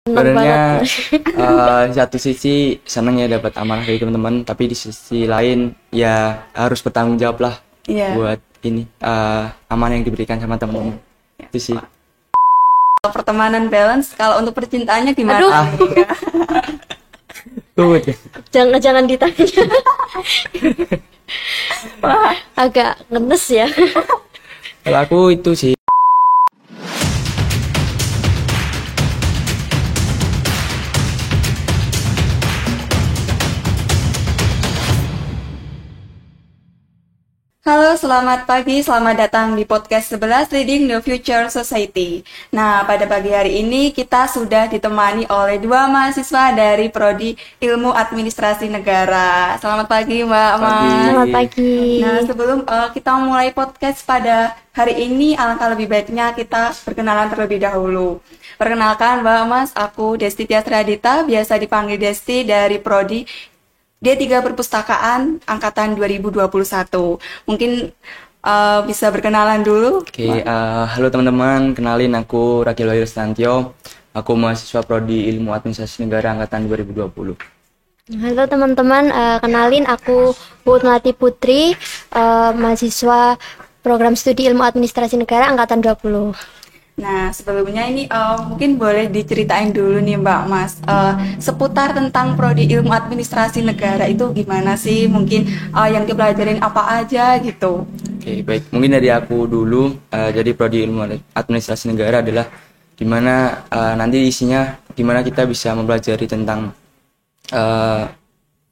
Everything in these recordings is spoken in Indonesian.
Sebenarnya satu sisi senang ya dapat amanah dari teman-teman, tapi di sisi lain ya harus bertanggung jawab lah buat ini amanah yang diberikan sama teman-teman. Itu sih. Pertemanan balance, kalau untuk percintaannya gimana? Tuh. Jangan ditanya. Wah, agak ngenes ya. Kalau aku itu sih. Halo, selamat pagi, selamat datang di podcast 11 Leading the Future Society. Nah, pada pagi hari ini kita sudah ditemani oleh dua mahasiswa dari Prodi Ilmu Administrasi Negara. Selamat pagi, Mbak Mas. Selamat pagi. Nah, sebelum kita mulai podcast pada hari ini, alangkah lebih baiknya kita berkenalan terlebih dahulu. Perkenalkan, Mbak Mas, aku Desti Tiasradita, biasa dipanggil Desti dari Prodi D3 Perpustakaan Angkatan 2021. Mungkin bisa berkenalan dulu. Oke, halo teman-teman, kenalin aku Rakil Wahyu Stantio. Aku mahasiswa Prodi Ilmu Administrasi Negara Angkatan 2020. Halo teman-teman, kenalin aku Bu Melati Putri, mahasiswa Program Studi Ilmu Administrasi Negara Angkatan 20. Nah, sebelumnya ini mungkin boleh diceritain dulu nih Mbak Mas, seputar tentang Prodi Ilmu Administrasi Negara itu gimana sih? Mungkin yang dipelajarin apa aja gitu. Oke, baik. Mungkin dari aku dulu, jadi Prodi Ilmu Administrasi Negara adalah dimana nanti isinya dimana kita bisa mempelajari tentang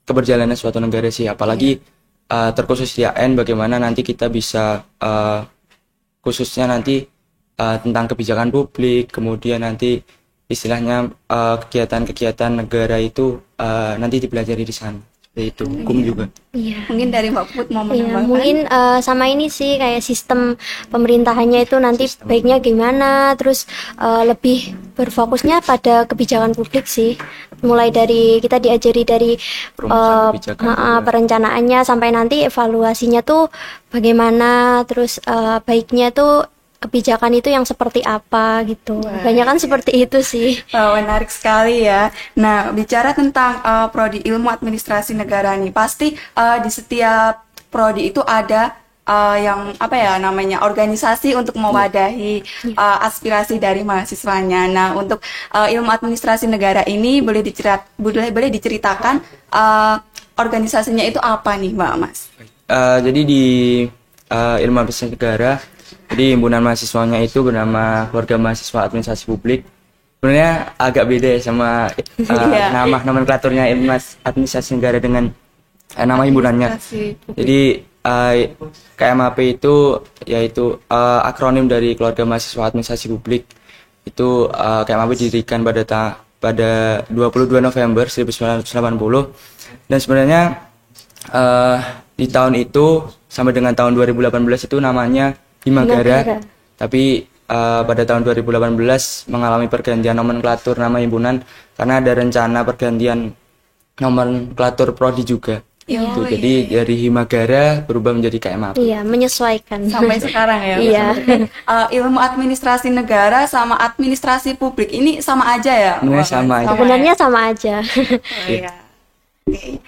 keberjalanan suatu negara sih, apalagi terkhusus di AN, bagaimana nanti kita bisa khususnya nanti tentang kebijakan publik, kemudian nanti istilahnya kegiatan-kegiatan negara itu nanti dipelajari di sana. Seperti itu, hukum juga. Iya. Mungkin dari Mbak Put mau menambahkan? Mungkin sama ini sih kayak sistem pemerintahannya itu nanti baiknya gimana, terus lebih berfokusnya pada kebijakan publik sih. Mulai dari kita diajari dari perencanaannya sampai nanti evaluasinya tuh bagaimana, terus baiknya tuh kebijakan itu yang seperti apa gitu. Banyak kan seperti itu sih. Menarik sekali ya. Nah, bicara tentang Prodi Ilmu Administrasi Negara nih, pasti di setiap prodi itu ada yang apa ya namanya organisasi untuk mewadahi aspirasi dari mahasiswanya. Nah, untuk Ilmu Administrasi Negara ini boleh diceritakan organisasinya itu apa nih, Mbak Mas? Jadi di Ilmu Administrasi Negara, jadi himpunan mahasiswanya itu bernama Keluarga Mahasiswa Administrasi Publik. Sebenarnya agak beda ya sama nama nomenklaturnya Ilmu Administrasi Negara dengan nama himpunannya. Jadi KMAP itu yaitu akronim dari Keluarga Mahasiswa Administrasi Publik. Itu KMAP didirikan pada 22 November 1980. Dan sebenarnya di tahun itu sampai dengan tahun 2018 itu namanya Himagara. Tapi pada tahun 2018 mengalami pergantian nomenklatur nama himpunan karena ada rencana pergantian nomenklatur prodi juga. Jadi dari Himagara berubah menjadi KMAP. Iya, menyesuaikan sampai sekarang ya. Iya. Ilmu Administrasi Negara sama Administrasi Publik ini sama aja ya? Sebenarnya sama aja. Iya. Oke.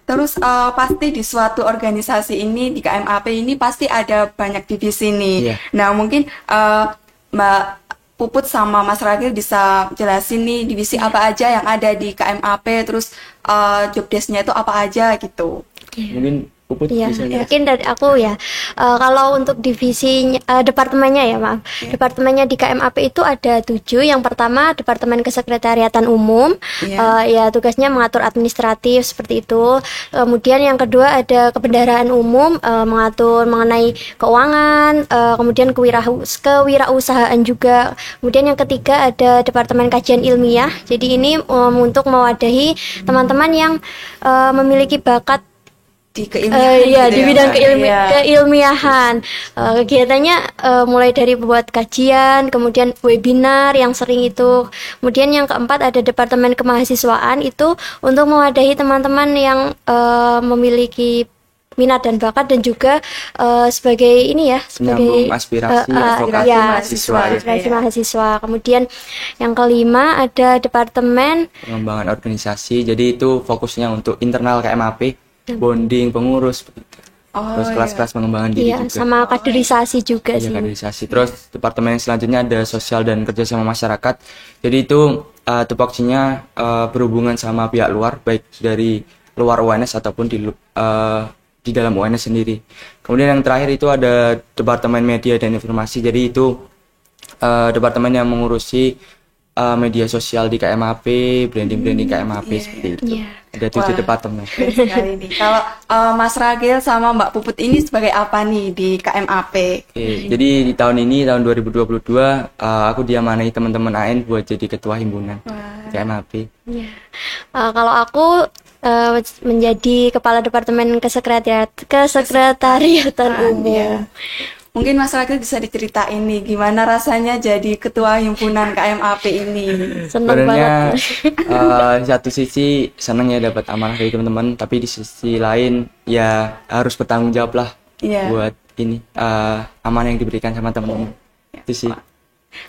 Terus pasti di suatu organisasi ini, di KMAP ini pasti ada banyak divisi nih. Yeah. Nah, mungkin Mbak Puput sama Mas Ragil bisa jelasin nih divisi apa aja yang ada di KMAP, terus job desk-nya itu apa aja gitu. Mungkin Puput ya, bisa mungkin dari aku ya. Kalau untuk divisi departemennya ya, maaf. Departemennya di KMAP itu ada 7. Yang pertama Departemen Kesekretariatan Umum, ya tugasnya mengatur administratif seperti itu. Kemudian yang kedua ada Kebendaraan Umum, mengatur mengenai keuangan, kemudian kewirausahaan juga. Kemudian yang ketiga ada Departemen Kajian Ilmiah. Jadi ini untuk mewadahi teman-teman yang memiliki bakat di keilmiahan di bidang keilmiahan. Kegiatannya mulai dari buat kajian, kemudian webinar yang sering itu. Kemudian yang keempat ada Departemen Kemahasiswaan, itu untuk mewadahi teman-teman yang memiliki minat dan bakat, dan juga sebagai ini ya, sebagai Menyambung aspirasi advokasi ya, mahasiswa ya. aspirasi mahasiswa. Kemudian yang kelima ada departemen Pengembangan organisasi, jadi itu fokusnya untuk internal KMAP, bonding pengurus begitu. Terus kelas-kelas pengembangan diri iya, juga. sama kaderisasi juga Iya, sih. kaderisasi. Terus departemen yang selanjutnya ada sosial dan kerjasama masyarakat. Jadi itu tupoksinya berhubungan sama pihak luar, baik dari luar UNS ataupun di dalam UNS sendiri. Kemudian yang terakhir itu ada departemen media dan informasi. Jadi itu departemen yang mengurusi media sosial di KMAP, branding KMAP seperti itu. Iya. Ada 7 departemen. Keren sekali nih. Kalau Mas Ragil sama Mbak Puput ini sebagai apa nih di KMAP? Oke, jadi di tahun ini, tahun 2022, aku diamanahi teman-teman AN buat jadi ketua himpunan KMAP. Iya. Kalau aku menjadi kepala departemen kesekretariatan umum. Ya. Mungkin Mas Ragil bisa diceritain nih gimana rasanya jadi ketua himpunan KMAP ini. Seneng banget. Sebenarnya satu sisi senang ya dapat amanah dari teman-teman, tapi di sisi lain ya harus bertanggung jawab lah buat ini amanah yang diberikan sama teman-teman. Itu sih.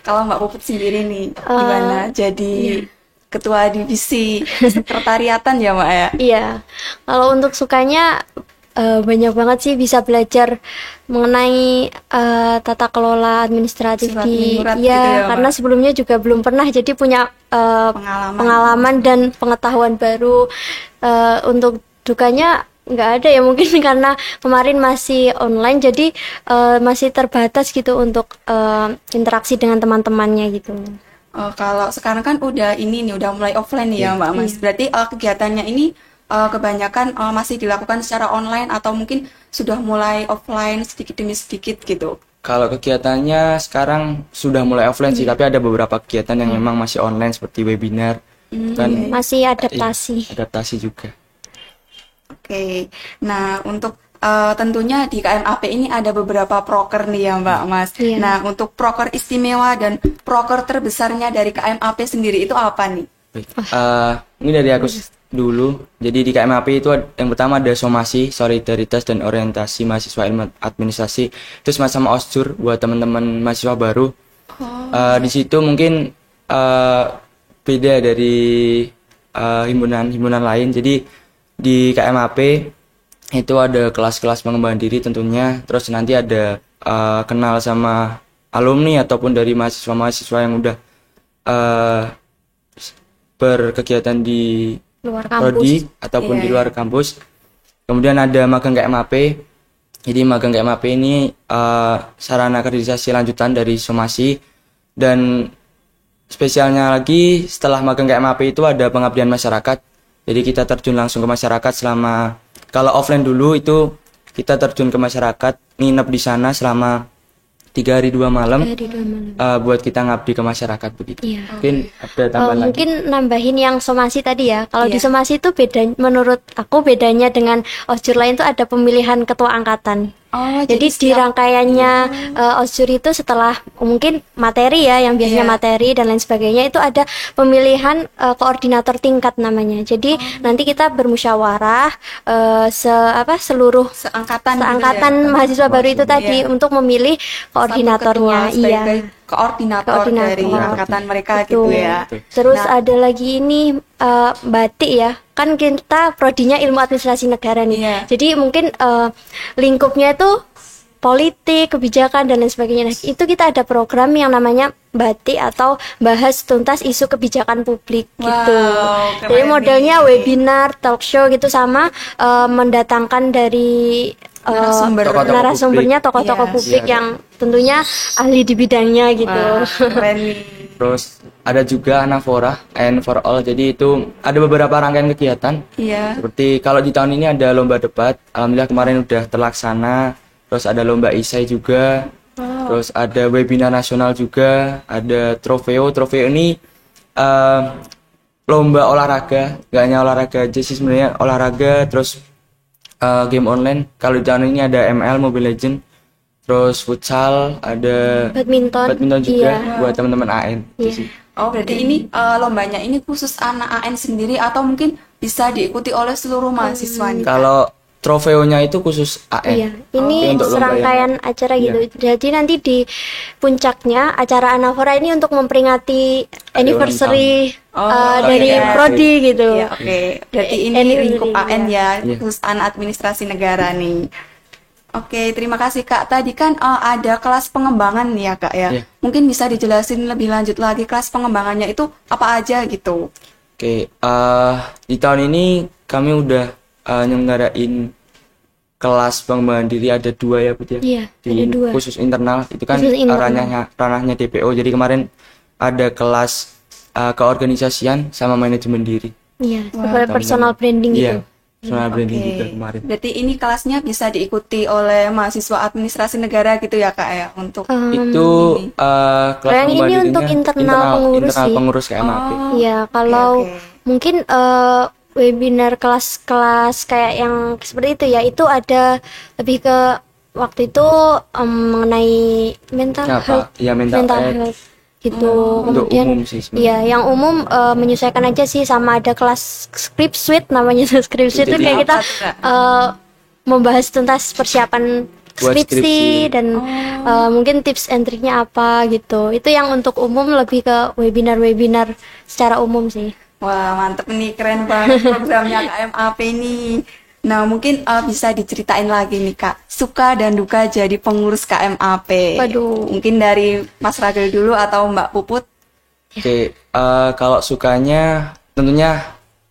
Kalau Mbak Puput sendiri nih gimana jadi ketua divisi sekretariatan ya Mbak ya? Iya. Kalau untuk sukanya banyak banget sih, bisa belajar mengenai tata kelola administratif Surat di menyurat ya, gitu ya, karena Mbak? sebelumnya juga belum pernah, jadi punya pengalaman dan pengetahuan baru. Untuk dukanya nggak ada ya, mungkin karena kemarin masih online, jadi masih terbatas gitu untuk interaksi dengan teman-temannya gitu. Kalau sekarang kan udah mulai offline nih ya Mbak Mas. Berarti kegiatannya ini kebanyakan masih dilakukan secara online atau mungkin sudah mulai offline sedikit demi sedikit gitu. Kalau kegiatannya sekarang sudah mulai offline sih, tapi ada beberapa kegiatan yang memang masih online seperti webinar dan Masih adaptasi. adaptasi juga. Oke. Nah, untuk tentunya di KMAP ini ada beberapa proker nih ya Mbak Mas. Iya. Nah, untuk proker istimewa dan proker terbesarnya dari KMAP sendiri itu apa nih? Baik. Ini dari aku dulu. Jadi di KMAP itu yang pertama ada somasi, solidaritas dan orientasi mahasiswa ilmu administrasi. Itu semacam osjur buat teman-teman mahasiswa baru. Di situ mungkin beda dari himpunan lain. Jadi di KMAP itu ada kelas-kelas pengembangan diri tentunya. Terus nanti ada kenal sama alumni ataupun dari mahasiswa-mahasiswa yang udah berkegiatan di Luar prodi kampus. ataupun di luar kampus. Kemudian ada magang KMAP. Jadi magang KMAP ini sarana kaderisasi lanjutan dari somasi, dan spesialnya lagi setelah magang KMAP itu ada pengabdian masyarakat. Jadi kita terjun langsung ke masyarakat selama, kalau offline dulu itu kita terjun ke masyarakat, nginep di sana selama 3 hari 2 malam, buat kita ngabdi ke masyarakat begitu. Iya. Mungkin ada tambahan lagi. Mungkin nambahin yang somasi tadi ya. Kalau di Iya. somasi itu beda, menurut aku bedanya dengan osjur lain tuh ada pemilihan ketua angkatan. Oh, Jadi di rangkaiannya osjur itu setelah mungkin materi ya, yang biasanya Iya. materi dan lain sebagainya, itu ada pemilihan koordinator tingkat namanya. Jadi nanti kita bermusyawarah seluruh seangkatan mahasiswa baru itu tadi Iya. untuk memilih koordinatornya. Satu ketua Iya. sebagai koordinator dari angkatan mereka gitu Betul. ya. Terus Nah, ada lagi ini batik ya. Kan kita prodinya ilmu administrasi negara nih. Iya. Jadi mungkin lingkupnya itu politik, kebijakan dan lain sebagainya. Nah, itu kita ada program yang namanya batik atau bahas tuntas isu kebijakan publik gitu. keren Jadi modelnya nih. webinar, talk show gitu, sama mendatangkan dari Narasumber. narasumbernya tokoh-tokoh Iya. publik Iya, yang tentunya ahli di bidangnya gitu. Wah, keren nih. Terus ada juga Anafora and for all. Jadi itu ada beberapa rangkaian kegiatan. Iya. Seperti kalau di tahun ini ada lomba debat, alhamdulillah kemarin udah terlaksana. Terus ada lomba isai juga. Terus ada webinar nasional juga, ada trofeo. Trofeo ini lomba olahraga, gak hanya olahraga aja sih sebenarnya, olahraga terus game online. Kalau di tahun ini ada ML, Mobile Legend, terus futsal, ada Badminton juga iya. buat teman-teman AN. Itu Iya. sih. Oh, berarti ini lombanya ini khusus anak AN sendiri atau mungkin bisa diikuti oleh seluruh mahasiswa nih? Kalau trofeonya itu khusus AN. Iya, ini untuk lomba serangkaian acara gitu. Jadi nanti di puncaknya acara Anafora ini untuk memperingati anniversary dari iya. prodi gitu. Ya, oke. Berarti ini Anniversary, lingkup AN ya, Iya. Perusahaan Administrasi Negara nih. Oke, terima kasih Kak. Tadi kan ada kelas pengembangan nih ya Kak ya. Iya. Mungkin bisa dijelasin lebih lanjut lagi kelas pengembangannya itu apa aja gitu. Oke, di tahun ini kami udah nyelenggarain kelas pengembangan diri ada 2 ya Bu ya. Iya, Di ada 2. khusus internal itu kan Khusus internal. ranahnya DPO. Jadi kemarin ada kelas keorganisasian sama manajemen diri. Iya, Wah, personal branding gitu. Iya, personal branding Oke. juga kemarin. Berarti ini kelasnya bisa diikuti oleh mahasiswa administrasi negara gitu ya Kak ya untuk Itu kelas Kalau yang ini pengembangan untuk dirinya internal pengurus internal sih. pengurus KMAP. Iya, kalau oke. mungkin webinar kelas-kelas kayak yang seperti itu ya, itu ada lebih ke waktu itu mengenai mental Ya, Pak. health, Ya, mental health. health gitu. Untuk Kemudian umum sih sebenarnya. iya, yang umum menyesuaikan aja sih, sama ada kelas script suite namanya. Script suite itu Jadi kayak kita apa tuh, Kak? membahas tuntas persiapan Buat skripsi skripsi. dan mungkin tips and triknya apa gitu. Itu yang untuk umum, lebih ke webinar-webinar secara umum sih. Wah, mantep nih, keren banget programnya KMAP ini. Nah, mungkin bisa diceritain lagi nih Kak, suka dan duka jadi pengurus KMAP. Waduh. Mungkin dari Mas Ragil dulu atau Mbak Puput. Oke, kalau sukanya tentunya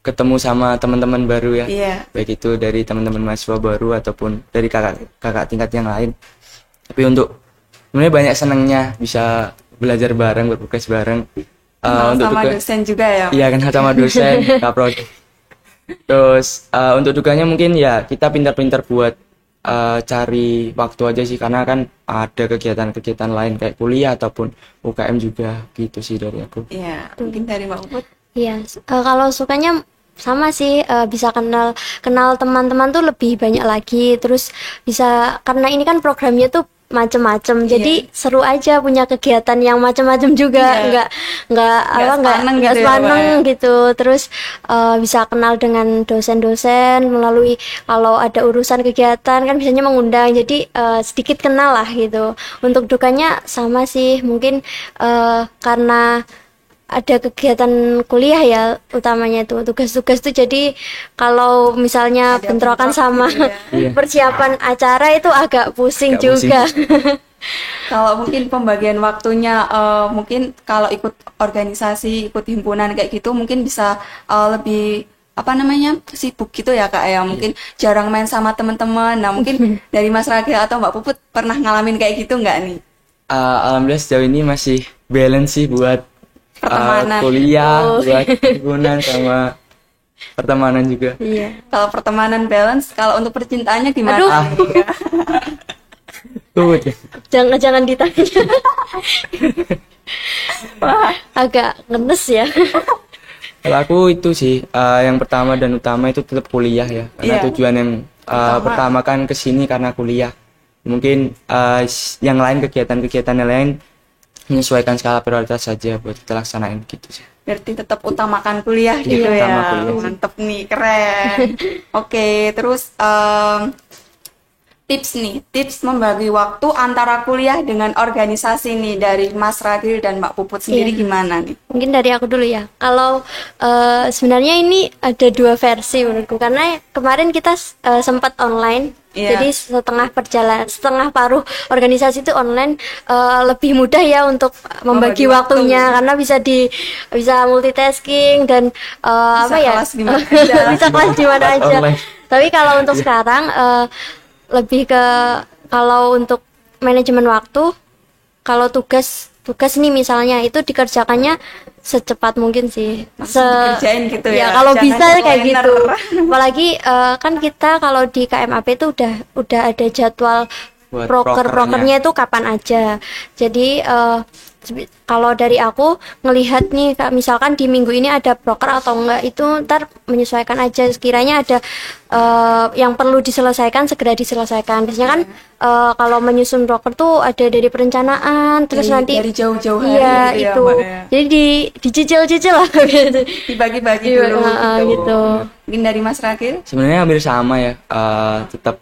ketemu sama teman-teman baru ya. Iya. Baik itu dari teman-teman mahasiswa baru ataupun dari kakak tingkat yang lain. Tapi untuk sebenarnya banyak senangnya bisa belajar bareng, berprogres bareng. Kenal Untuk sama duka- dosen juga ya. Iya, kan sama dosen, kaprod. Terus untuk dukanya mungkin ya kita pintar-pintar buat cari waktu aja sih, karena kan ada kegiatan-kegiatan lain kayak kuliah ataupun UKM juga gitu sih dari aku. Iya, mungkin dari Mbak Puput. Iya, kalau sukanya sama sih, bisa kenal teman-teman tuh lebih banyak lagi, terus bisa, karena ini kan programnya tuh macem-macem, jadi seru aja punya kegiatan yang macem-macem juga. Iya. nggak sepaneng nggak gitu ya, sepaneng Pak, ya? gitu. Terus bisa kenal dengan dosen-dosen melalui, kalau ada urusan kegiatan kan biasanya mengundang, jadi sedikit kenal lah gitu. Untuk dukanya sama sih, mungkin karena ada kegiatan kuliah ya, utamanya itu tugas-tugas tuh, jadi kalau misalnya Ada bentrokan bentrok sama gitu ya. persiapan acara itu agak pusing Agak pusing. juga. Kalau mungkin pembagian waktunya, mungkin kalau ikut organisasi, ikut himpunan kayak gitu, mungkin bisa lebih apa namanya, sibuk gitu ya Kak ya. Mungkin jarang main sama teman-teman. Nah, mungkin dari Mas Ragil atau Mbak Puput pernah ngalamin kayak gitu nggak nih? Alhamdulillah sejauh ini masih balance sih buat Pertemanan. kuliah, buat himpunan sama pertemanan juga. Iya. Kalau pertemanan balance, kalau untuk percintaannya gimana? Aduh. nih? Jangan ditanya. Wah, agak ngenes ya. Kalau aku itu sih yang pertama dan utama itu tetap kuliah ya, karena Iya. tujuan yang pertama kan kesini karena kuliah. Mungkin yang lain, kegiatan-kegiatan yang lain menyesuaikan skala prioritas saja buat kita laksanain gitu sih. Berarti tetap utamakan kuliah gitu Iya, ya. utama kuliah. Mantep nih, keren. Oke, terus tips membagi waktu antara kuliah dengan organisasi nih dari Mas Ragil dan Mbak Puput sendiri Iya. gimana nih? Mungkin dari aku dulu ya. Kalau sebenarnya ini ada 2 versi menurutku, karena kemarin kita sempat online. Iya. Jadi setengah paruh organisasi itu online, lebih mudah ya untuk membagi Membagi waktu. waktunya, karena bisa multitasking dan apa ya? kelas di mana aja. Bisa kelas di mana aja. Online. Tapi kalau untuk sekarang lebih ke, kalau untuk manajemen waktu, kalau tugas nih misalnya itu dikerjakannya secepat mungkin sih. Langsung dikerjain gitu ya, Kalau jangan bisa kayak planner. gitu. Apalagi kan kita kalau di KMAP itu udah ada jadwal Buat prokernya itu kapan aja. Jadi kalau dari aku ngelihat nih Kak, misalkan di minggu ini ada proker atau enggak, itu ntar menyesuaikan aja. Sekiranya ada yang perlu diselesaikan, segera diselesaikan. Biasanya kan kalau menyusun proker tuh ada dari perencanaan, terus nanti dari jauh-jauh hari iya gitu ya, itu Mbak, ya. jadi dicicil-cicil lah gitu. Dibagi-bagi Iya, dulu gitu. Mungkin dari Mas Rakil? Sebenarnya hampir sama ya, tetap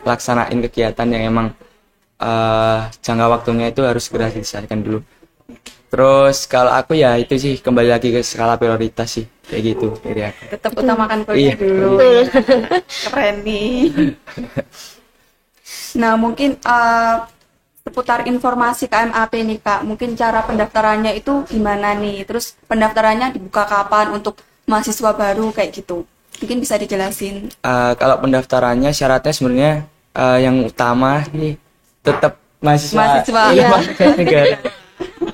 laksanain kegiatan yang emang jangka waktunya itu harus segera diselesaikan dulu. Terus kalau aku ya itu sih kembali lagi ke skala prioritas sih, kayak gitu dari aku. Tetap utamakan kuliah Iya, dulu. Keren nih. Nah, mungkin seputar informasi KMAP nih Kak, mungkin cara pendaftarannya itu gimana nih? Terus pendaftarannya dibuka kapan untuk mahasiswa baru kayak gitu? Mungkin bisa dijelasin. Kalau pendaftarannya syaratnya sebenarnya yang utama nih tetap mahasiswa Iya. negara.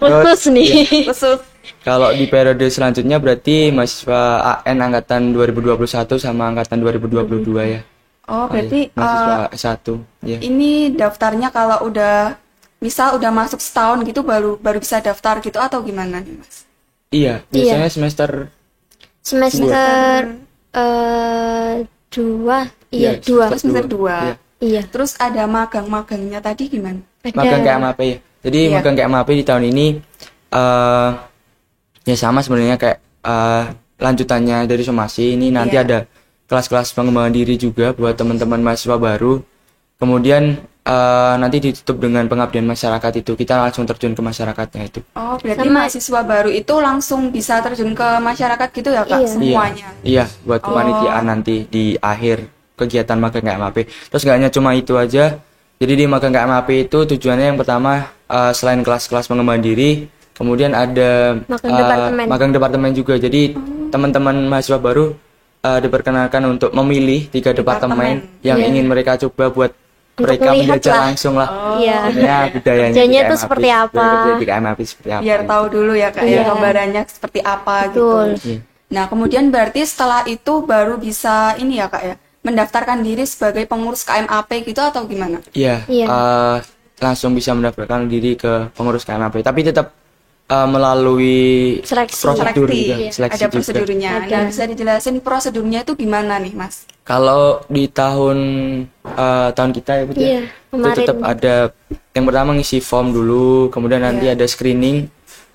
Khusus nih. Khusus. Kalau di periode selanjutnya berarti mahasiswa AN angkatan 2021 sama angkatan 2022 ya. Oh, berarti mahasiswa S1 ya. ini daftarnya kalau udah misal udah masuk setahun gitu baru bisa daftar gitu atau gimana nih Mas? Iya, biasanya semester Semester 2, iya 2. Semester 2. Iya. Iya. Terus ada magangnya tadi gimana? Magang KMAP ya. Jadi Iya. magang KMAP di tahun ini ya sama sebenarnya kayak lanjutannya dari somasi. Ini nanti Iya. ada kelas-kelas pengembangan diri juga buat teman-teman mahasiswa baru. Kemudian nanti ditutup dengan pengabdian masyarakat itu. Kita langsung terjun ke masyarakatnya itu. Oh, berarti Sama- mahasiswa baru itu langsung bisa terjun ke masyarakat gitu ya Kak? Iya. Semuanya. Iya, buat kepanitiaan nanti di akhir kegiatan magang KMAP. Terus gak hanya cuma itu aja. Jadi di magang KMAP itu tujuannya yang pertama selain kelas-kelas pengembangan diri, kemudian ada magang departemen juga. Jadi teman-teman mahasiswa baru diperkenalkan untuk memilih 3 departemen yang ingin mereka coba buat Untuk mereka melihat menjajah lah. langsung lah. Iya. Sebenarnya budayanya Kerjanya di tuh KMAP, seperti apa. budaya di KMAP seperti apa. Biar tahu dulu ya Kak Iya. ya gambarannya seperti apa Betul. gitu. Iya. Nah, kemudian berarti setelah itu baru bisa ini ya Kak ya, mendaftarkan diri sebagai pengurus KMAP gitu atau gimana? Iya, Iya. langsung bisa mendaftarkan diri ke pengurus KMAP, tapi tetap melalui Seleksi. prosedur Seleksi. juga, Iya. seleksi Ada juga. prosedurnya. Ada. Nah, bisa dijelasin prosedurnya itu gimana nih, Mas? Kalau di tahun kita ya, Bu, Iya, itu kemarin. tetap ada yang pertama ngisi form dulu, kemudian nanti Iya. ada screening,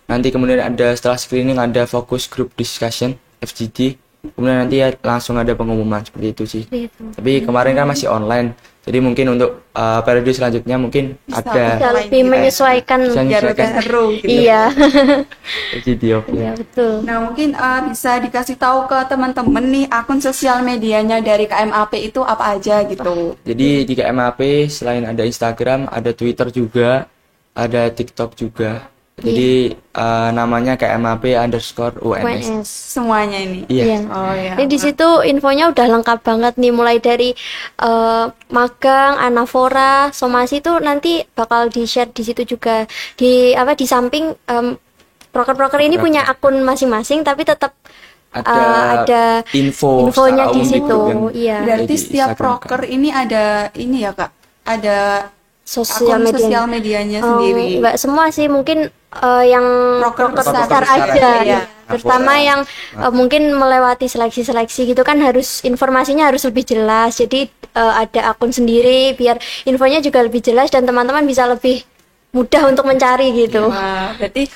nanti kemudian ada setelah screening ada focus group discussion (FGD), kemudian nanti ya langsung ada pengumuman seperti itu sih. Gitu. Tapi kemarin kan masih online, jadi mungkin untuk periode selanjutnya mungkin Bisa ada Bisa lebih menyesuaikan. Bisa Biar lebih menyesuaikan. seru gitu. Iya. video. Iya, betul. Nah, mungkin bisa dikasih tahu ke teman-teman nih akun sosial medianya dari KMAP itu apa aja gitu. Jadi di KMAP selain ada Instagram, ada Twitter juga, ada TikTok juga. Jadi namanya KMAP_UNS. UNS. Semuanya ini. Iya. Iya. Oh ya. Ini di situ infonya udah lengkap banget nih, mulai dari magang, anafora, somasi itu nanti bakal di-share di situ juga. Di samping proker-proker ini punya akun masing-masing, tapi tetap ada infonya secara di umum situ. yang Iya. Berarti di setiap Instagram, proker ini ada ini ya, Kak. Ada Sosial akun media. sosial medianya sendiri. Enggak semua sih, mungkin yang Proker proker besar besar aja, aja. ya. Terutama yang mungkin melewati seleksi-seleksi gitu kan, harus informasinya harus lebih jelas. Jadi ada akun sendiri biar infonya juga lebih jelas dan teman-teman bisa lebih mudah untuk mencari gitu. Wah, berarti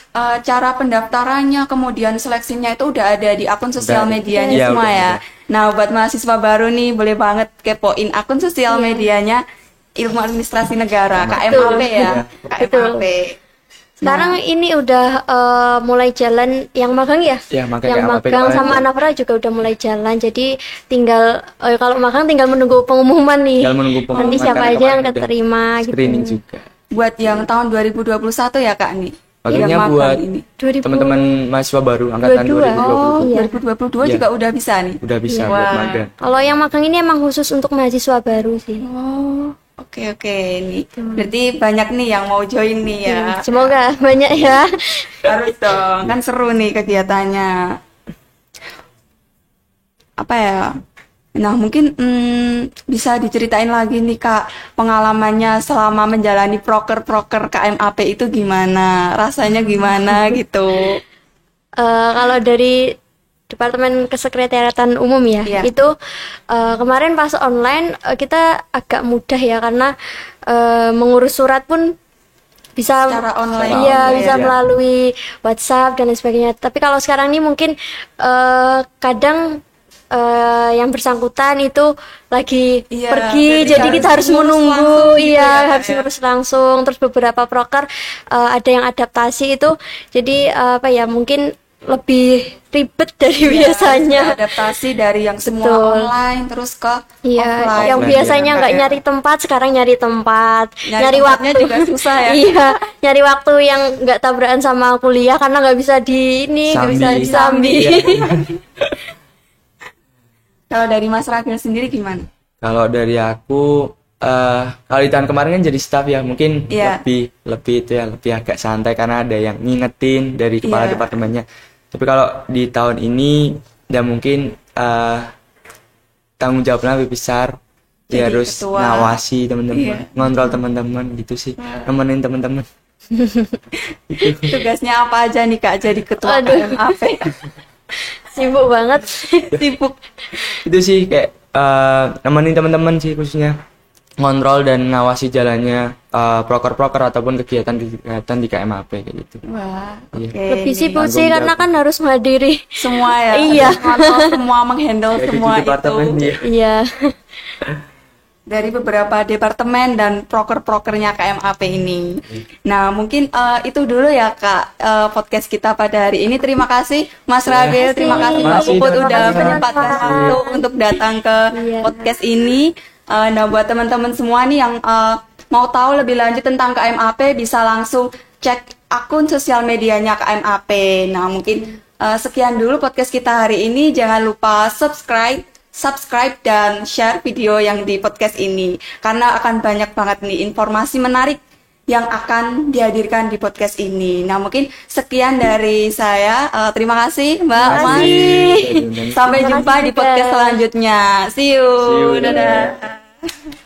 cara pendaftarannya kemudian seleksinya itu udah ada di akun sosial Udah. medianya Iya, semua udah, ya. udah. Nah, buat mahasiswa baru nih boleh banget kepoin akun sosial medianya Ilmu Administrasi Negara, KMAP ya. KMAP. Sekarang ini udah mulai jalan yang magang ya? Ya, magang yang KMAP magang kemarin sama tuh. anafora juga udah mulai jalan. Jadi tinggal kalau magang tinggal menunggu pengumuman nih. Tinggal menunggu pengumuman, Nanti siapa karena aja yang kemarin udah keterima gitu. screening juga. Buat yang tahun 2021 ya, Kak nih. Makanya Yang magang buat ini. 2000 teman-teman mahasiswa baru angkatan 22. 2020 Oh, Iya. 2022 Iya. juga udah bisa nih. udah bisa Iya. buat Wah. magang. Kalau yang magang ini emang khusus untuk mahasiswa baru sih. Oh, oke nih. Berarti banyak nih yang mau join nih ya. Semoga banyak ya. Harus dong, kan seru nih kegiatannya. Apa ya? Nah, mungkin bisa diceritain lagi nih Kak, pengalamannya selama menjalani proker-proker KMAP itu gimana? Rasanya gimana gitu? Kalau dari Departemen Kesekretariatan Umum ya, Iya. itu kemarin pas online kita agak mudah ya karena mengurus surat pun bisa Secara online. iya Oh, bisa iya. melalui WhatsApp dan lain sebagainya. Tapi kalau sekarang ini mungkin kadang yang bersangkutan itu lagi Iya, pergi, jadi jadi kita harus ngurus menunggu, langsung gitu iya ya, harus Kak, ya. ngurus langsung. Terus beberapa proker ada yang adaptasi itu, jadi apa ya mungkin lebih ribet dari Iya, biasanya. sudah adaptasi dari yang semua Betul. online terus ke Iya, offline. yang Offline, biasanya ya, nggak Kak, ya. nyari tempat, sekarang nyari tempat, Nyari tempatnya juga susah ya. Iya, nyari waktu yang nggak tabrakan sama kuliah karena nggak bisa di ini, nggak bisa Sambi. disambi. Iya. Kalau dari Mas Ragil sendiri gimana? Kalau dari aku, kalau di tahun kemarin kan jadi staff ya, mungkin Iya. lebih itu ya, lebih agak santai karena ada yang ngingetin dari kepala Iya. departemennya. Tapi kalau di tahun ini, ya mungkin tanggung jawabnya lebih besar. Jadi Ya harus ketua. ngawasi teman-teman, Iya. ngontrol teman-teman gitu sih, nemenin teman-teman. Tugasnya apa aja nih Kak jadi ketua Aduh. KMAP? Sibuk banget. Sibuk. Itu sih kayak nemenin teman-teman sih, khususnya ngontrol dan ngawasi jalannya proker-proker ataupun kegiatan di KMAP kayak gitu. Wah, Iya. oke. Lebih nih. sibuk Tanggung sih jawab. karena kan harus menghadiri. Semua ya. Iya. Kontrol semua, menghandle Dari semua departemen itu. dia. Iya. Dari beberapa departemen dan proker-prokernya KMAP ini. Nah, mungkin itu dulu ya Kak podcast kita pada hari ini. Terima kasih Mas Ragil, terima kasih Mbak Makasih, Puput terima udah kasih. menyempatkan waktu untuk datang ke Iya. podcast ini. Nah, buat teman-teman semua nih yang mau tahu lebih lanjut tentang KMAP bisa langsung cek akun sosial medianya KMAP. Nah, mungkin sekian dulu podcast kita hari ini. Jangan lupa subscribe dan share video yang di podcast ini karena akan banyak banget nih informasi menarik yang akan dihadirkan di podcast ini. Nah, mungkin sekian dari saya. Terima kasih Mbak Terima Mas. kasih. Sampai Terima jumpa kasih di podcast juga. selanjutnya. See you. See you. Dadah.